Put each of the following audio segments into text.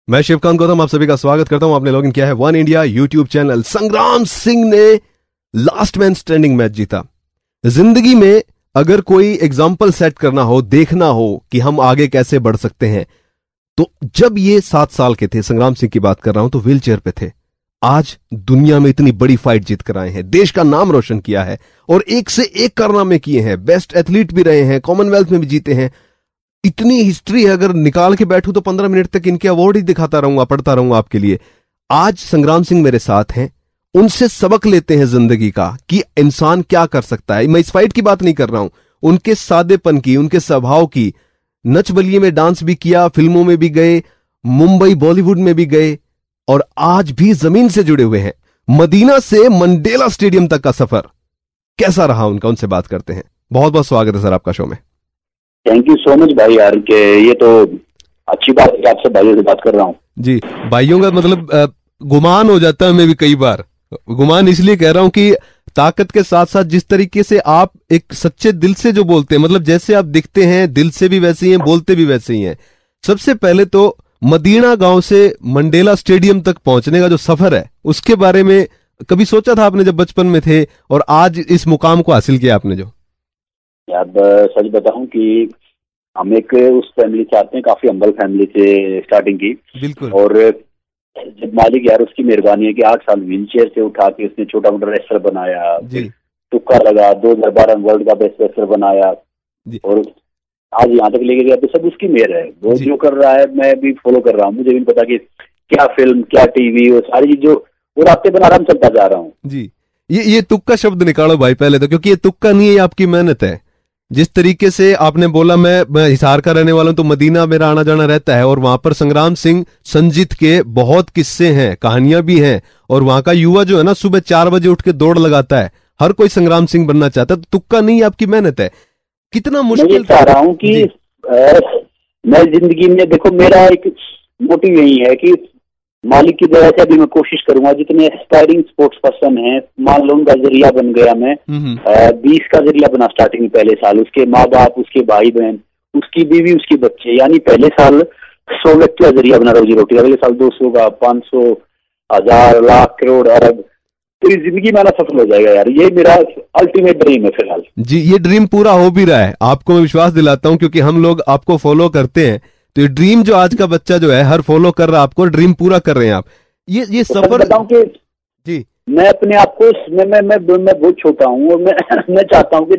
मैं शिवकांत गौतम आप सभी का स्वागत करता हूं। आपने लॉगिन किया है वन इंडिया यूट्यूब चैनल। संग्राम सिंह ने लास्ट मैन स्टैंडिंग मैच जीता। जिंदगी में अगर कोई एग्जाम्पल सेट करना हो, देखना हो कि हम आगे कैसे बढ़ सकते हैं, तो जब ये 7 साल के थे, संग्राम सिंह की बात कर रहा हूं, तो व्हील चेयर पे थे। आज दुनिया में इतनी बड़ी फाइट जीत कर आए हैं, देश का नाम रोशन किया है और एक से एक कारनामे किए हैं। बेस्ट एथलीट भी रहे हैं, कॉमनवेल्थ में भी जीते हैं। इतनी हिस्ट्री है, अगर निकाल के बैठूं तो 15 मिनट तक इनके अवार्ड ही दिखाता रहूंगा, पढ़ता रहूंगा आपके लिए। आज संग्राम सिंह मेरे साथ हैं, उनसे सबक लेते हैं जिंदगी का कि इंसान क्या कर सकता है। मैं इस फाइट की बात नहीं कर रहा हूं, उनके सादेपन की, उनके स्वभाव की। नच बलिए में डांस भी किया, फिल्मों में भी गए, मुंबई बॉलीवुड में भी गए और आज भी जमीन से जुड़े हुए हैं। मदीना से मंडेला स्टेडियम तक का सफर कैसा रहा उनका, उनसे बात करते हैं। बहुत बहुत स्वागत है सर आपका शो में। थैंक यू सो मच भाई यार, के ये तो अच्छी बात है कि आपसे भाइयों से बात कर रहा हूँ। जी, भाइयों का मतलब गुमान हो जाता है। मैं भी कई बार गुमान इसलिए कह रहा हूं कि ताकत के साथ साथ जिस तरीके से आप एक सच्चे दिल से जो बोलते हैं, मतलब जैसे आप दिखते हैं दिल से भी वैसे ही हैं, बोलते भी वैसे ही हैं। सबसे पहले तो मदीना गांव से मंडेला स्टेडियम तक पहुंचने का जो सफर है, उसके बारे में कभी सोचा था आपने जब बचपन में थे, और आज इस मुकाम को हासिल किया आपने जो? यार सच बताऊं कि हम एक उस फैमिली से आते हैं, काफी हम्बल फैमिली से स्टार्टिंग की। बिल्कुल। और जब मालिक यार उसकी मेहरबानी है कि 8 साल व्हील चेयर से उठा के उसने छोटा मोटा रेसलर बनाया, तुक्का लगा, 2012 वर्ल्ड का बेस्ट रेसलर बनाया और आज यहाँ तक लेके गया, तो सब उसकी मेहर है। वो जो कर रहा है मैं भी फॉलो कर रहा हूँ। मुझे भी पता कि क्या फिल्म, क्या टीवी, वो सारी चीज जो वो रास्ते बना रहा, चलता जा रहा हूँ जी। ये तुक्का शब्द निकालो भाई पहले तो, क्योंकि ये तुक्का नहीं है, ये आपकी मेहनत है। जिस तरीके से आपने बोला, मैं हिसार का रहने वाला हूं, तो मदीना मेरा आना जाना रहता है और वहां पर संग्राम सिंह संजीत के बहुत किस्से हैं, कहानियां भी हैं। और वहां का युवा जो है ना, सुबह 4 बजे उठ के दौड़ लगाता है। हर कोई संग्राम सिंह बनना चाहता है। तो तुक्का नहीं, आपकी मेहनत है। कितना मुश्किल चाह रहा हूँ कि मैं जिंदगी में, देखो मेरा एक मोटिव यही है कि मालिक की वजह से अभी मैं कोशिश करूंगा, जितने एस्पायरिंग स्पोर्ट्स पर्सन हैं, मान लो उनका जरिया बन गया मैं, 20 का जरिया बना स्टार्टिंग में पहले साल, उसके माँ बाप, उसके भाई बहन, उसकी बीवी, उसके बच्चे, यानी पहले साल 100 व्यक्ति का जरिया बना रोजी रोटी, अगले साल 200 का, 500, 1000, लाख, करोड़, अरब। तो इस जिंदगी में आना सफल हो जाएगा यार, ये मेरा अल्टीमेट ड्रीम है फिलहाल। जी, ये ड्रीम पूरा हो भी रहा है, आपको मैं विश्वास दिलाता हूँ, क्योंकि हम लोग आपको फॉलो करते हैं। तो ये ड्रीम जो आज का बच्चा जो है हर फॉलो कर रहा है आपको, ड्रीम पूरा कर रहे हैं आप। ये सफर बताऊं कि जी, मैं अपने आप को मैं बहुत छोटा हूँ और मैं चाहता हूँ कि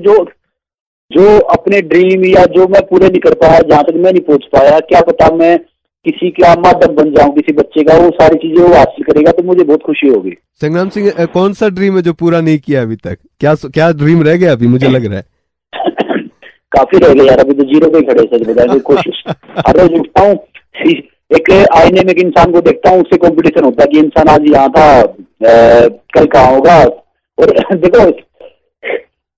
जो अपने ड्रीम या जो मैं पूरे नहीं कर पाया, जहां तक मैं नहीं पहुंच पाया, क्या पता मैं किसी का माध्यम बन जाऊं, किसी बच्चे का, वो सारी चीजें वो हासिल करेगा तो मुझे बहुत खुशी होगी। संग्राम सिंह, कौन सा ड्रीम है जो पूरा नहीं किया अभी तक? क्या ड्रीम रह गया अभी? मुझे लग रहा है काफी रह गए यार, अभी तो जीरो पे खड़े सच बताए। कोशिश हर रोज उठता हूँ, एक आईने में एक इंसान को देखता हूँ, उससे कंपटीशन होता है कि इंसान आज यहाँ था, कल कहाँ होगा। और देखो,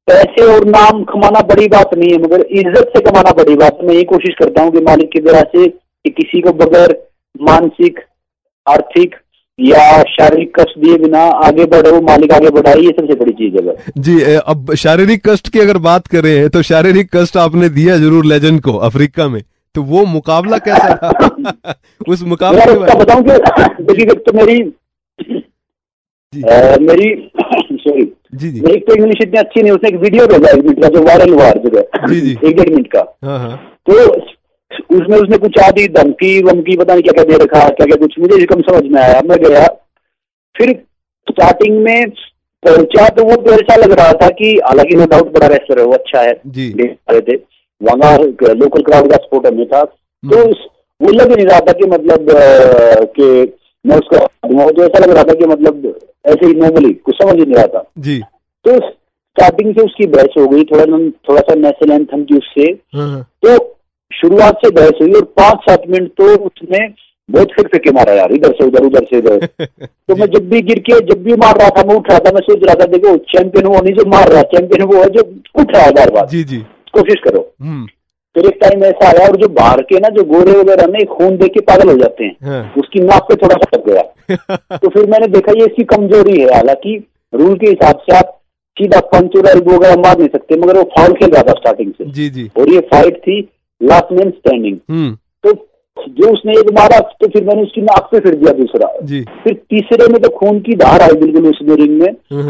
पैसे और नाम कमाना बड़ी बात नहीं है, मगर इज्जत से कमाना बड़ी बात। मैं ये कोशिश करता हूँ कि मालिक की तरह से कि किसी को बगैर मानसिक, आर्थिक या शारीरिक कष्ट दिए बिना आगे बढ़ो, मालिक आगे बढ़ाई, ये सबसे बड़ी चीज है जी। अब शारीरिक कष्ट की अगर बात करें तो शारीरिक कष्ट आपने दिया जरूर लेजेंड को अफ्रीका में, तो वो मुकाबला कैसा था? उस मुकाबले में बताऊं कि देखिए, तो मेरी सॉरी जी जी, मेरी तो इंग्लिश इतनी अच्छी नहीं। उसने एक वीडियो भेजा 1 मिनट का जो वायरल हुआ हर जगह, 1-1 मिनट का। तो उसमें कुछ आदि धमकी वमकी पता नहीं क्या क्या दे रखा, क्या क्या कुछ मुझे कम समझ में आया। मैं गया, फिर स्टार्टिंग में पहुंचा तो वो तो ऐसा लग रहा था कि, हालांकि नो डाउट बड़ा रेसलर है, वो अच्छा है, देख रहे थे वहां लोकल क्राउड का सपोर्ट हमें था, तो वो लग नहीं रहा था कि मतलब कि मैं उसको, तो ऐसा लग रहा था कि मतलब ऐसे ही नॉर्मली, कुछ समझ ही नहीं रहा था जी। तो स्टार्टिंग से उसकी बहस हो गई, थोड़ा सा नेशनल एंथम की उससे, तो शुरुआत से बहस हुई और 5-7 मिनट तो उसने बहुत फेंके मारा यार, इधर से उधर, उधर से इधर। तो मैं जब भी मार रहा था, मैं उठ रहा था, मैं सोच रहा था देखो चैंपियन वो नहीं जो मार रहा, चैंपियन वो है जो उठ रहा है बार बार। जी जी, कोशिश करो। फिर एक टाइम ऐसा आया, और जो बाहर के ना जो गोरे वगैरह ना खून देख के पागल हो जाते हैं, उसकी नाक पे थोड़ा सा लग गया। तो फिर मैंने देखा ये इसकी कमजोरी है। हालांकि रूल के हिसाब से आप सीधा पंच वगैरह मार नहीं सकते, मगर वो फाउल खेल रहा था स्टार्टिंग से। जी जी। और ये फाइट थी लास्ट मैन स्टैंडिंग। तो जो उसने एक मारा तो फिर मैंने उसकी नाक पे फिर दिया दूसरा जी। फिर तीसरे में तो खून की धार आई बिल्कुल उसमें रिंग में,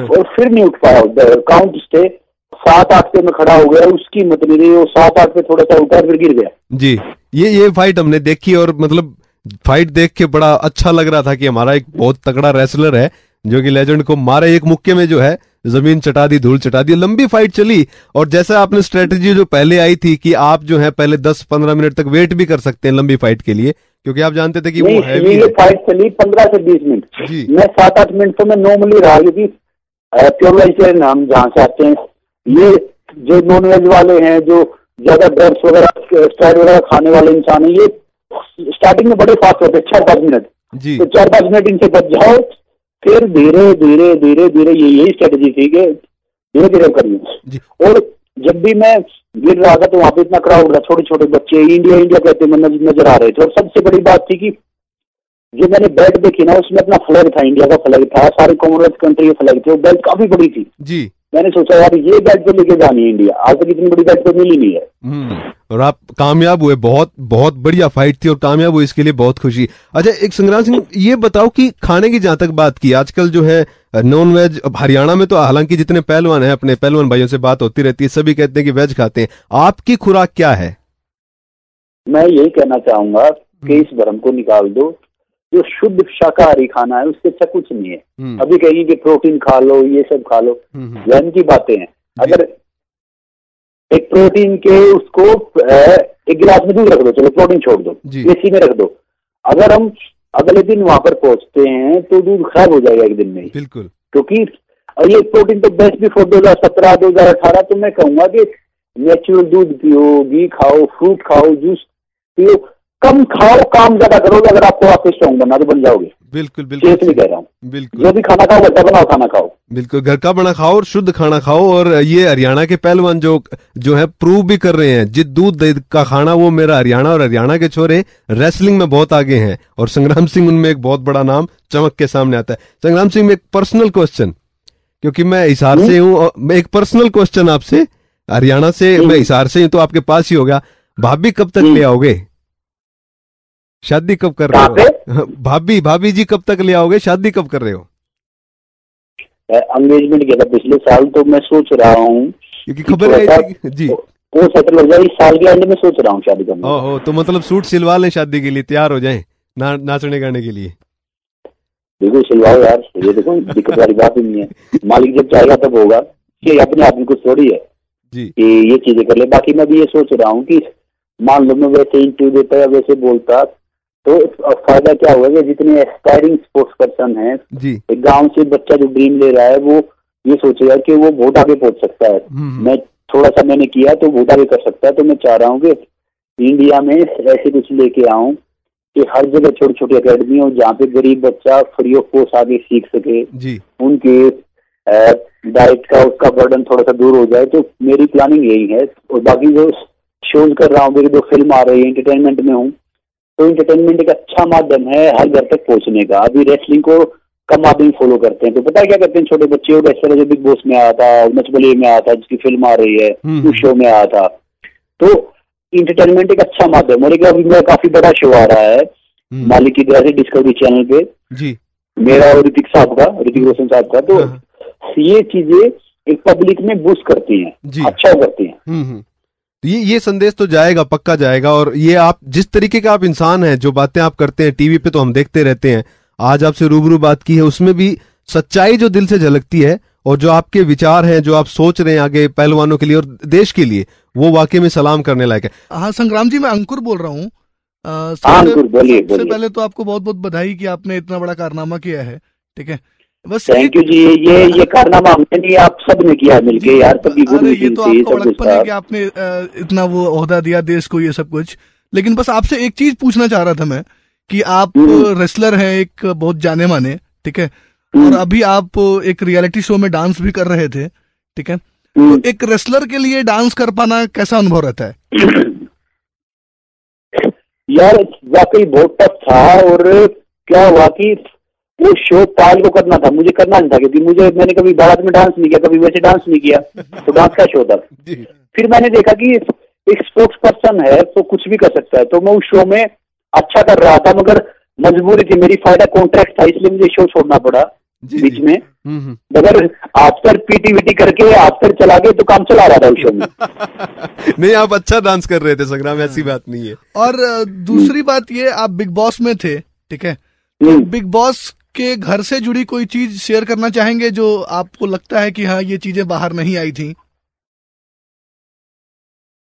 और फिर नहीं उठ पाया। काउंट से 7-8 पे में खड़ा हो गया, उसकी हिम्मत नहीं रही, वो 7-8 पे थोड़ा सा उठा फिर गिर गया। जी, ये फाइट हमने देखी और मतलब फाइट देख के बड़ा अच्छा लग रहा था कि हमारा एक बहुत तगड़ा रेसलर है जो कि लेजेंड को मारे एक मुक्के में जो है जमीन चटा दी, धूल चटा दी। लंबी फाइट चली और जैसा आपने स्ट्रेटेजी जो पहले आई थी कि आप जो है पहले 10-15 मिनट तक वेट भी कर सकते हैं लंबी फाइट के लिए, क्योंकि आप जानते थे कि वो हैवी है। ये फाइट चली 15 से 20 मिनट, मैं 7-8 मिनट तो मैं नॉर्मली रहा, क्योंकि प्योर वेजिटेरियन हम जहाँ से आते हैं, ये जो नॉन वेज वाले हैं, जो ज्यादा ड्रग्स वगैरह स्टेरॉइड वगैरह खाने वाले इंसान है, ये स्टार्टिंग में बड़े फास्ट होते हैं 4-5 मिनट, तो 4-5 मिनट इनसे बच जाओ, फिर धीरे धीरे धीरे धीरे यही स्ट्रेटेजी थी कि धीरे धीरे करिए। और जब भी मैं गिर रहा था तो वहां पे इतना क्राउड था, छोटे छोटे बच्चे इंडिया इंडिया कहते नजर आ रहे थे। और सबसे बड़ी बात थी कि जो मैंने बेल्ट देखी ना, उसमें अपना फ्लैग था, इंडिया का फ्लैग था, सारे कॉमनवेल्थ कंट्री के फ्लैग थे, वो बेल्ट काफी बड़ी थी जी। मैंने सोचा यार ये बेल्ट तो लेके जानी है इंडिया, आज तक इतनी बड़ी बेल्ट तो मिली नहीं है। और आप कामयाब हुए, बहुत बहुत बढ़िया फाइट थी और कामयाब हुए, इसके लिए बहुत खुशी। अच्छा, एक संग्राम सिंह ये बताओ कि खाने की जहां तक बात की, आजकल जो है नॉन वेज, हरियाणा में तो हालांकि जितने पहलवान हैं, अपने पहलवान भाइयों से बात होती रहती है, सभी कहते हैं कि वेज खाते हैं, आपकी खुराक क्या है? मैं यही कहना चाहूंगा कि इस भ्रम को निकाल दो, जो शुद्ध शाकाहारी खाना है उससे अच्छा कुछ नहीं है। अभी कहेंगे कि प्रोटीन खा लो, ये सब खा लो, वहम की बातें हैं। अगर एक प्रोटीन के उसको एक गिलास में दूध रख दो, चलो प्रोटीन छोड़ दो, एसी में रख दो, अगर हम अगले दिन वहां पर पहुंचते हैं तो दूध खराब हो जाएगा एक दिन में, बिल्कुल। क्योंकि ये प्रोटीन तो बेस्ट बिफोर 2017 2018, तो मैं कहूंगा कि नेचुरल दूध पियो, घी खाओ, फ्रूट खाओ, जूस पियो, कम खाओ, काम ज्यादा करोगे, अगर आपको आपको स्ट्रॉन्ग बनना तो बन जाओगे। बिल्कुल बिल्कुल, नहीं कह रहा हूँ, बिल्कुल। जो भी खाना खाओ घर का बना खाना खाओ, बिल्कुल घर का बना खाओ और शुद्ध खाना खाओ। और ये हरियाणा के पहलवान जो है प्रूव भी कर रहे हैं, जित दूध का खाना वो मेरा हरियाणा, और हरियाणा के छोरे रेसलिंग में बहुत आगे हैं और संग्राम सिंह उनमें एक बहुत बड़ा नाम चमक के सामने आता है। संग्राम सिंह में एक पर्सनल क्वेश्चन, क्योंकि मैं हिसार से हूँ, एक पर्सनल क्वेश्चन आपसे, हरियाणा से मैं हिसार से हूँ तो आपके पास ही होगा, भाभी कब तक ले आओगे? शादी कब कर रहे हो? भाभी जी कब तक ले आओगे? शादी कब कर रहे हो? एंगेजमेंट किया था पिछले साल, तो मैं सोच रहा हूँ, क्योंकि खबर आई थी जी, वो सेटल हो जाए इस साल के एंड में, सोच रहा हूँ शादी करने। ओहो, तो मतलब सूट सिलवा लें शादी के लिए, तैयार हो जाएं नाचने गाने के लिए। बिल्कुल सिलवाओ यार, ये देखो दिक्कत वाली बात ही नहीं है, मालिक जब चाहेगा तब होगा, ये अपने आप में कुछ थोड़ी है जी कि ये चीजें कर ले। बाकी मैं भी ये सोच रहा हूँ कि मान लो मैं वैसे इंटरव्यू देता या वैसे बोलता तो फायदा क्या होगा कि जितने एस्पायरिंग स्पोर्ट्स पर्सन है, एक गांव से बच्चा जो ड्रीम ले रहा है, वो ये सोचेगा कि वो बहुत आगे पहुंच सकता है। मैं थोड़ा सा मैंने किया तो बहुत आगे कर सकता है। तो मैं चाह रहा हूँ कि इंडिया में ऐसे कुछ लेके आऊं कि हर जगह छोटी छोटी अकेडमी हो, जहाँ पे गरीब बच्चा फ्री ऑफ कॉस्ट आगे सीख सके, उनके डाइट का उसका बर्डन थोड़ा सा दूर हो जाए। तो मेरी प्लानिंग यही है। और बाकी जो शोज कर रहा हूँ, मेरी 2 फिल्म आ रही है, एंटरटेनमेंट में हूँ, तो एंटरटेनमेंट एक अच्छा माध्यम है हर घर तक पहुंचने का। अभी रेसलिंग को कम आदमी फॉलो करते हैं, तो पता है क्या करते हैं, छोटे बच्चे हो, रेसलर जो बिग बॉस में आया था, नच बलिए में आया था, जिसकी फिल्म आ रही है, उस शो में आया था। तो इंटरटेनमेंट एक अच्छा माध्यम, और अभी मेरा काफी बड़ा शो आ रहा है मालिक की तरह से डिस्कवरी चैनल पे जी, मेरा और ऋतिक रोशन साहब का। तो ये चीजें एक पब्लिक में बूस्ट करती हैं, अच्छा करती हैं। ये संदेश तो जाएगा, पक्का जाएगा। और ये आप जिस तरीके का आप इंसान हैं, जो बातें आप करते हैं टीवी पे तो हम देखते रहते हैं, आज आपसे रूबरू बात की है, उसमें भी सच्चाई जो दिल से झलकती है, और जो आपके विचार हैं, जो आप सोच रहे हैं आगे पहलवानों के लिए और देश के लिए, वो वाकई में सलाम करने लायक है। हाँ संग्राम जी, मैं अंकुर बोल रहा हूँ। सबसे पहले तो आपको बहुत बहुत बधाई कि आपने इतना बड़ा कारनामा किया है। ठीक है, बस थैंक यू जी। ये कारनामा हमने नहीं, आप सब ने किया मिलके यार। तभी ये तो आपका बड़प्पन है कि आपने इतना वो ओहदा दिया देश को, ये सब कुछ। लेकिन बस आपसे एक चीज पूछना चाह रहा था मैं कि आप रेसलर हैं, एक बहुत जाने माने, ठीक है, और अभी आप एक रियलिटी शो में डांस भी कर रहे थे, ठीक है, तो एक रेसलर के लिए डांस कर पाना कैसा अनुभव रहता है? यार वाकई बहुत टफ था। और क्या हुआ कि वो शो पाल को करना था, मुझे करना नहीं था, क्योंकि मैंने कभी बारात में डांस नहीं किया, कभी वैसे डांस नहीं किया, तो डांस का शो था। फिर मैंने देखा कि एक स्पोर्ट्स पर्सन है तो कुछ भी कर सकता है, तो मैं उस शो में अच्छा कर रहा था, मगर मजबूरी थी मेरी, फायदा कॉन्ट्रैक्ट था, इसलिए मुझे शो छोड़ना पड़ा बीच में। अगर आफ्टर पीटी वीटी करके आफ्टर चला गए तो काम चला रहा था उस शो में। नहीं, आप अच्छा डांस कर रहे थे संग्राम, ऐसी बात नहीं है। और दूसरी बात ये, आप बिग बॉस में थे, ठीक है, बिग बॉस के घर से जुड़ी कोई चीज शेयर करना चाहेंगे जो आपको लगता है कि हाँ ये चीजें बाहर नहीं आई थी?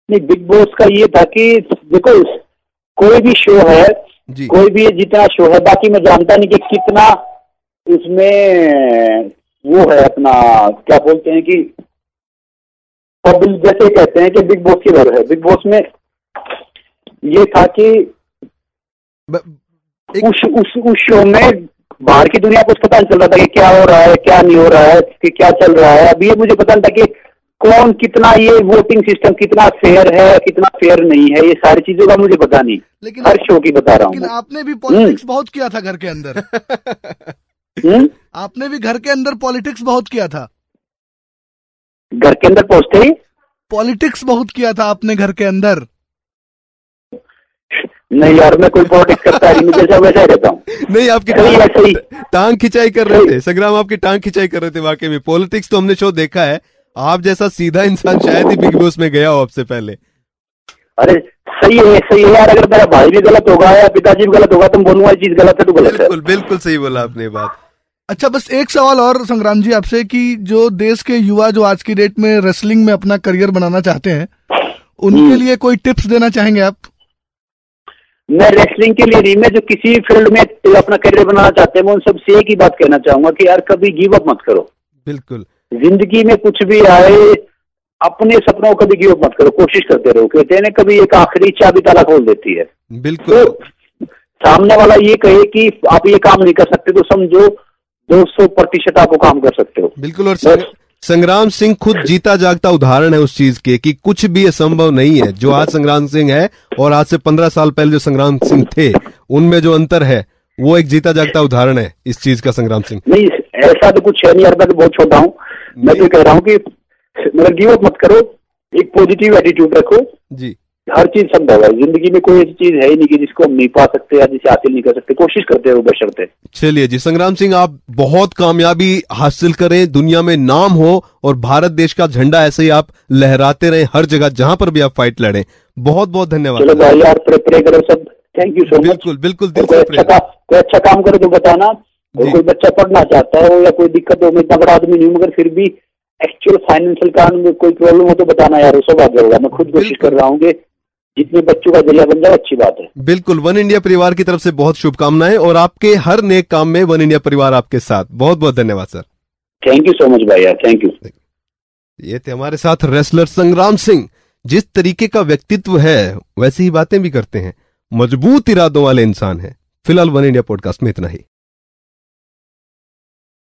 नहीं, बिग बॉस का ये था कि देखो कोई भी शो है, कोई भी जितना शो है, बाकी मैं जानता नहीं कि कितना उसमें वो है अपना, क्या बोलते हैं कि पब्लिक, जैसे कहते हैं कि बिग बॉस की घर है। बिग बॉस में ये था कि उस शो में बाहर की दुनिया को कुछ पता नहीं चल रहा था कि क्या हो रहा है, क्या नहीं हो रहा है, कि क्या चल रहा है। अब ये मुझे पता नहीं था कि कौन कितना, ये वोटिंग सिस्टम कितना फेयर है, कितना फेयर नहीं है, ये सारी चीजों का मुझे पता नहीं। लेकिन हर शो की बता रहा हूँ। लेकिन आपने भी पॉलिटिक्स बहुत किया था घर के अंदर। आपने भी घर के अंदर पॉलिटिक्स बहुत किया था। घर के अंदर पहुंचते ही पॉलिटिक्स बहुत किया था आपने घर के अंदर। नहीं यार, मैं कोई पॉलिटिक्स करता नहीं, जैसा वैसा ही रहता हूँ। नहीं, आपकी टांग खिंचाई कर रहे थे संग्राम, आपकी टांग खिंचाई कर रहे थे। वाकई में पॉलिटिक्स तो हमने शो देखा है, आप जैसा सीधा इंसान शायद ही बिग बॉस में गया हो आपसे पहले। अरे सही है यार, अगर मेरा भाई भी गलत होगा या पिताजी भी गलत होगा तो बोलूंगा ये चीज गलत है तो गलत है। बिल्कुल सही बोला आपने बात। अच्छा, बस एक सवाल और संग्राम जी आपसे, कि जो देश के युवा जो आज की डेट में रेसलिंग में अपना करियर बनाना चाहते हैं, उनके लिए कोई टिप्स देना चाहेंगे आप? मैं रेसलिंग के लिए नहीं, मैं जो किसी फील्ड में अपना करियर बनाना चाहते हैं, मैं उन सबसे एक ही बात कहना चाहूंगा कि यार कभी गिव अप मत करो। बिल्कुल, जिंदगी में कुछ भी आए, अपने सपनों को कभी गिव अप मत करो, कोशिश करते रहो। कहते हैं ना, कभी एक आखिरी चाबी ताला खोल देती है। बिल्कुल। तो सामने वाला ये कहे कि आप ये काम नहीं कर सकते तो समझो 200% आप वो काम कर सकते हो। बिल्कुल। और संग्राम सिंह खुद जीता जागता उदाहरण है उस चीज के कि कुछ भी असंभव नहीं है। जो आज संग्राम सिंह है और आज से 15 साल पहले जो संग्राम सिंह थे, उनमें जो अंतर है वो एक जीता जागता उदाहरण है इस चीज का। संग्राम सिंह नहीं, ऐसा तो कुछ है नहीं यार, मैं तो बहुत छोटा हूँ। मैं तो कह रहा हूँ कि मतलब गिव अप मत करो, एक पॉजिटिव एटीट्यूड रखो जी। हर चीज संभव है जिंदगी में, कोई ऐसी चीज है ही नहीं कि जिसको हम नहीं पा सकते या जिसे हासिल नहीं कर सकते। कोशिश करते हो बशर्ते। चलिए जी संग्राम सिंह, आप बहुत कामयाबी हासिल करें, दुनिया में नाम हो और भारत देश का झंडा ऐसे ही आप लहराते रहे हर जगह जहां पर भी आप फाइट लड़ें। बहुत बहुत धन्यवाद। चलो भाई यार, प्रे करो सब। Thank you so much. बिल्कुल बिल्कुल, दिल से कोई अच्छा काम करे तो बताना। कोई बच्चा पढ़ना चाहता हो या कोई दिक्कत हो, मैं इतना बड़ा आदमी नहीं हूँ, मगर फिर भी एक्चुअल फाइनेंशियल कारण में कोई प्रॉब्लम हो तो बताना यार, वो सब आगे होगा। मैं खुद कोशिश कर रहा हूँ कि जितने बच्चों का जरिया बन जाए, अच्छी बात है। बिल्कुल, वन इंडिया परिवार की तरफ से बहुत शुभकामनाएं और आपके हर नेक काम में वन इंडिया परिवार आपके साथ। बहुत बहुत धन्यवाद sir. Thank you so much भाई यार, थैंक यू। ये थे हमारे साथ रेसलर संग्राम सिंह। जिस तरीके का व्यक्तित्व है वैसी ही बातें भी करते हैं, मजबूत इरादों वाले इंसान हैं। फिलहाल वन इंडिया पॉडकास्ट में इतना ही।